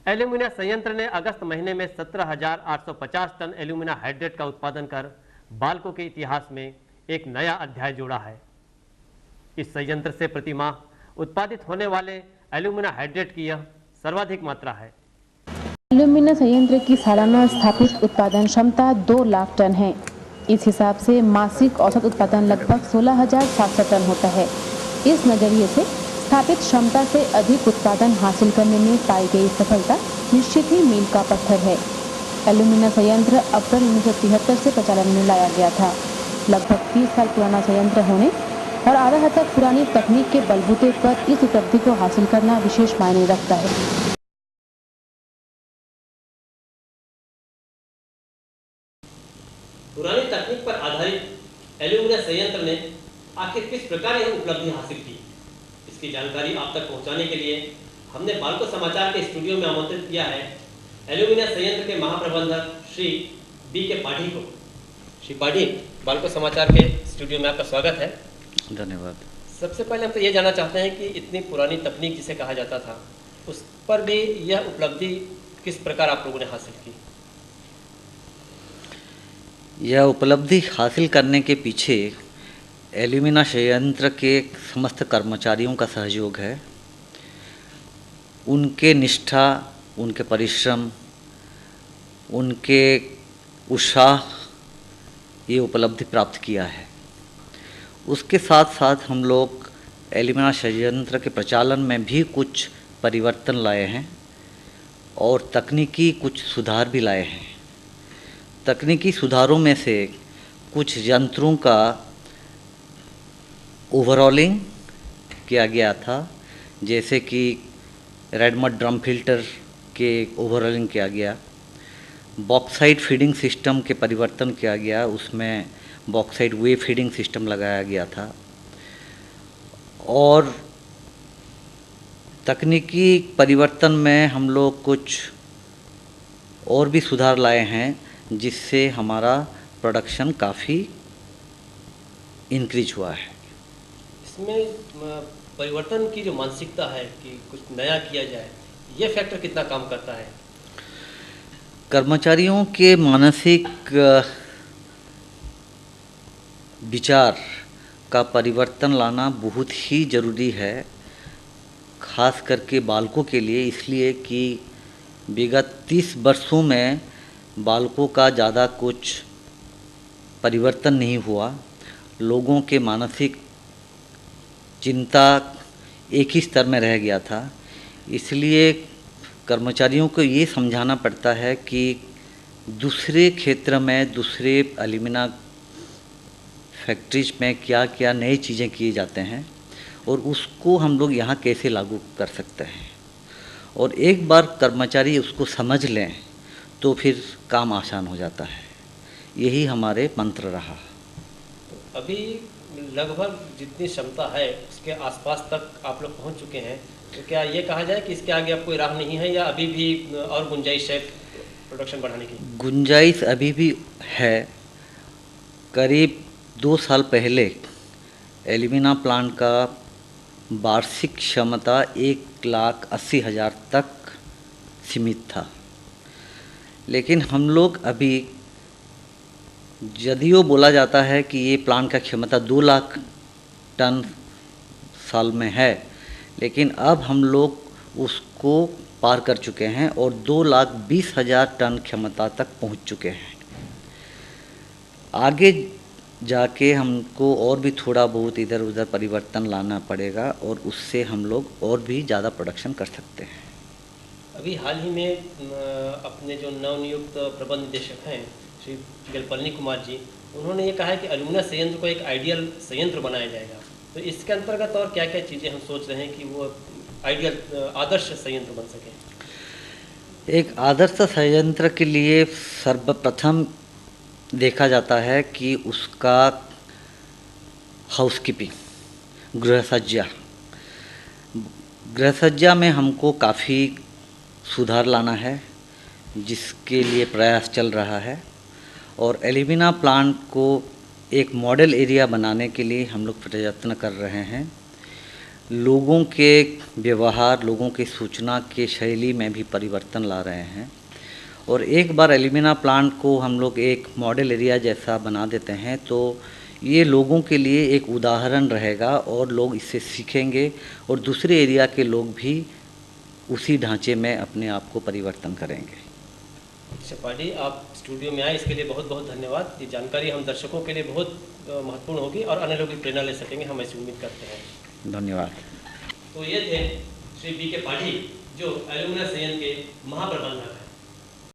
Alumina संयंत्र ने अगस्त महीने में 17,850 टन एल्यूमिना हाइड्रेट का उत्पादन कर बाल्को के इतिहास में एक नया अध्याय जोड़ा है। इस संयंत्र से प्रति माह उत्पादित होने वाले एल्यूमिना हाइड्रेट की यह सर्वाधिक मात्रा है। एल्यूमिना संयंत्र की सालाना स्थापित उत्पादन क्षमता 2 लाख टन है। इस हिसाब से मासिक औसत उत्पादन लगभग 16,700 टन होता है। इस नजरिए से स्थापित क्षमता से अधिक उत्पादन हासिल करने में पाई गई सफलता निश्चित ही मील का पत्थर है। एल्यूमिना संयंत्र अप्रैल 1973 से प्रचलन में लाया गया था। लगभग 30 साल पुराना संयंत्र होने और आधा दशक पुरानी तकनीक के बलबूते पर इस उपलब्धि को हासिल करना विशेष मायने रखता है। पुरानी तकनीक पर आधारित एल्यूमिना संयंत्र ने आखिर किस प्रकार यह उपलब्धि हासिल की, इसकी जानकारी आप तक पहुंचाने के लिए हमने बाल्को समाचार के स्टूडियो में आमंत्रित किया है एल्यूमिना संयंत्र के महाप्रबंधक श्री बी के पाठी को। श्री पाठी, बाल्को समाचार के स्टूडियो में आपका स्वागत है। धन्यवाद। सबसे पहले हम तो ये जानना चाहते हैं कि इतनी पुरानी तकनीक जिसे कहा जाता था, उस पर भी यह उपलब्धि किस प्रकार आप लोगों ने हासिल की? यह उपलब्धि हासिल करने के पीछे एल्यूमिना संयंत्र के समस्त कर्मचारियों का सहयोग है। उनके निष्ठा, उनके परिश्रम, उनके उत्साह ये उपलब्धि प्राप्त किया है। उसके साथ साथ हम लोग एल्यूमिना संयंत्र के प्रचालन में भी कुछ परिवर्तन लाए हैं और तकनीकी कुछ सुधार भी लाए हैं। तकनीकी सुधारों में से कुछ यंत्रों का ओवरऑलिंग किया गया था, जैसे कि रेडमड ड्रम फिल्टर के ओवरऑलिंग किया गया, बॉक्साइट फीडिंग सिस्टम के परिवर्तन किया गया, उसमें बॉक्साइट वे फीडिंग सिस्टम लगाया गया था और तकनीकी परिवर्तन में हम लोग कुछ और भी सुधार लाए हैं, जिससे हमारा प्रोडक्शन काफ़ी इंक्रीज हुआ है। इसमें परिवर्तन की जो मानसिकता है कि कुछ नया किया जाए, ये फैक्टर कितना काम करता है? कर्मचारियों के मानसिक विचार का परिवर्तन लाना बहुत ही ज़रूरी है, खास करके बाल्को के लिए, इसलिए कि विगत 30 वर्षों में बाल्को का ज़्यादा कुछ परिवर्तन नहीं हुआ। लोगों के मानसिक चिंता एक ही स्तर में रह गया था। इसलिए कर्मचारियों को ये समझाना पड़ता है कि दूसरे क्षेत्र में, दूसरे एल्यूमिना फैक्ट्रीज में क्या क्या नई चीज़ें किए जाते हैं और उसको हम लोग यहाँ कैसे लागू कर सकते हैं। और एक बार कर्मचारी उसको समझ लें तो फिर काम आसान हो जाता है। यही हमारे मंत्र रहा। अभी लगभग जितनी क्षमता है उसके आसपास तक आप लोग पहुंच चुके हैं, तो क्या ये कहा जाए कि इसके आगे अब कोई राह नहीं है या अभी भी और गुंजाइश है प्रोडक्शन बढ़ाने की? गुंजाइश अभी भी है। करीब 2 साल पहले एल्यूमिना प्लांट का वार्षिक क्षमता 1,80,000 तक सीमित था, लेकिन हम लोग अभी, यदियो बोला जाता है कि ये प्लांट का क्षमता 2 लाख टन साल में है, लेकिन अब हम लोग उसको पार कर चुके हैं और 2,20,000 टन क्षमता तक पहुंच चुके हैं। आगे जाके हमको और भी थोड़ा बहुत इधर उधर परिवर्तन लाना पड़ेगा और उससे हम लोग और भी ज़्यादा प्रोडक्शन कर सकते हैं। अभी हाल ही में अपने जो नवनियुक्त प्रबंध निदेशक हैं श्री जलपलनी कुमार जी, उन्होंने ये कहा है कि एल्यूमिना संयंत्र को एक आइडियल संयंत्र बनाया जाएगा। तो इसके अंतर्गत और क्या क्या चीज़ें हम सोच रहे हैं कि वो आइडियल आदर्श संयंत्र बन सके? एक आदर्श संयंत्र के लिए सर्वप्रथम देखा जाता है कि उसका हाउसकीपिंग, गृहसज्जा में हमको काफ़ी सुधार लाना है, जिसके लिए प्रयास चल रहा है। और एल्यूमिना प्लांट को एक मॉडल एरिया बनाने के लिए हम लोग प्रयत्न कर रहे हैं। लोगों के व्यवहार, लोगों के सूचना के शैली में भी परिवर्तन ला रहे हैं। और एक बार एल्यूमिना प्लांट को हम लोग एक मॉडल एरिया जैसा बना देते हैं तो ये लोगों के लिए एक उदाहरण रहेगा और लोग इससे सीखेंगे और दूसरे एरिया के लोग भी उसी ढांचे में अपने आप को परिवर्तन करेंगे। पाठी, आप स्टूडियो में आए इसके लिए बहुत बहुत धन्यवाद। ये जानकारी हम दर्शकों के लिए बहुत महत्वपूर्ण होगी और अन्य लोग भी प्रेरणा ले सकेंगे, हम ऐसी उम्मीद करते हैं। धन्यवाद। तो ये थे श्री बी के पाठी, जो एल्यूमिना संयंत्र के महाप्रबंधक हैं।